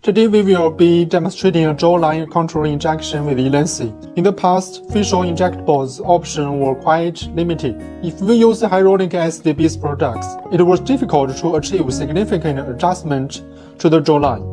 Today we will be demonstrating a jawline contour injection with Ellanse. In the past, facial injectables options were quite limited. If we use hyaluronic acid-based products, it was difficult to achieve significant adjustment to the jawline.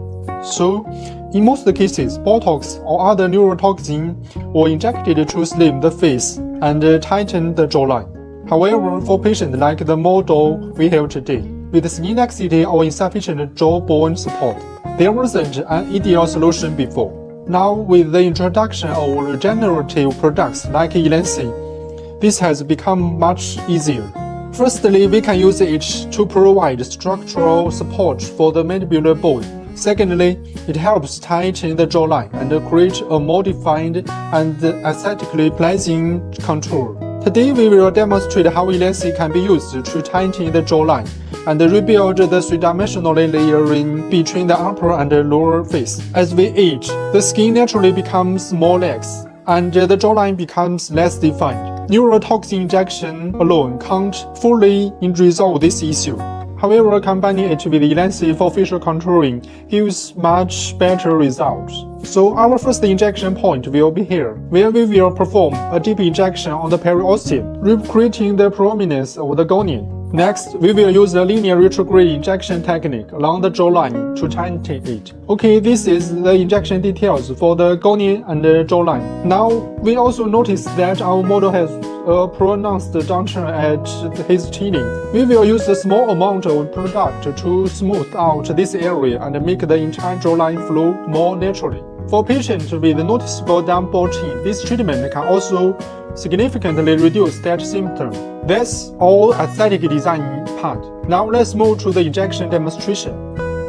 So, in most cases, Botox or other neurotoxins were injected to slim the face and tighten the jawline. However, for patients like the model we have today, with skin laxity or insufficient jawbone support, there wasn't an ideal solution before. Now, with the introduction of regenerative products like Ellanse, this has become much easier. Firstly, we can use it to provide structural support for the mandibular bone. Secondly, it helps tighten the jawline and create a more defined and aesthetically pleasing contour. Today we will demonstrate how Ellanse can be used to tighten the jawline and rebuild the three-dimensional layering between the upper and lower face. As we age, the skin naturally becomes more lax and the jawline becomes less defined. Neurotoxin injection alone can't fully resolve this issue. However, combining it with Ellanse for facial contouring gives much better results. So our first injection point will be here, where we will perform a deep injection on the periosteum, recreating the prominence of the gonium. Next, we will use a linear retrograde injection technique along the jawline to tighten it. Okay, this is the injection details for the gonium and the jawline. Now, we also notice that our model has a pronounced junction at his chin. We will use a small amount of product to smooth out this area and make the entire jawline flow more naturally. For patients with noticeable downward chin, this treatment can also significantly reduce that symptom. That's all aesthetic design part. Now let's move to the injection demonstration.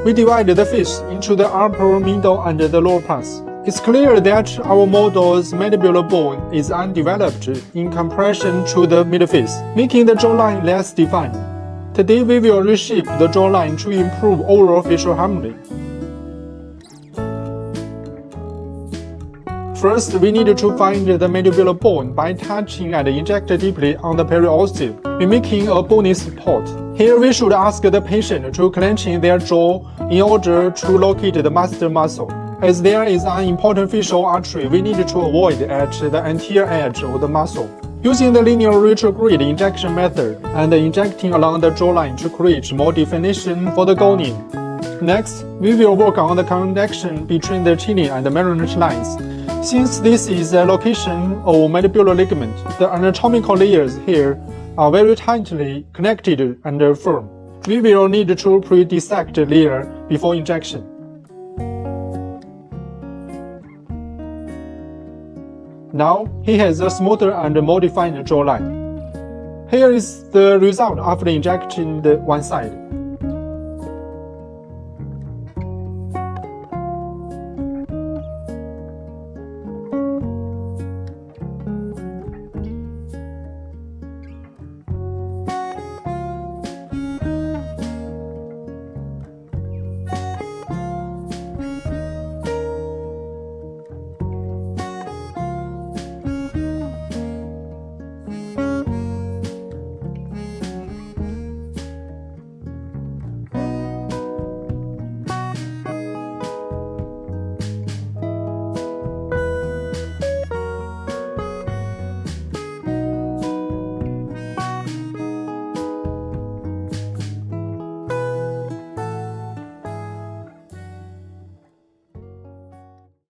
We divide the face into the upper, middle, and the lower parts. It's clear that our model's mandibular bone is undeveloped in comparison to the midface, making the jawline less defined. Today we will reshape the jawline to improve overall facial harmony. First, we need to find the mandibular bone by touching and inject deeply on the periosteum, mimicking a bony support. Here we should ask the patient to clench their jaw in order to locate the master muscle. As there is an important facial artery we need to avoid at the anterior edge of the muscle. Using the linear retrograde injection method and injecting along the jawline to create more definition for the gonium. Next, we will work on the connection between the chin and the marinate lines. Since this is a location of mandibular ligament, the anatomical layers here are very tightly connected and firm. We will need to pre-dissect the layer before injection. Now, he has a smoother and more defined jawline. Here is the result after injecting the one side.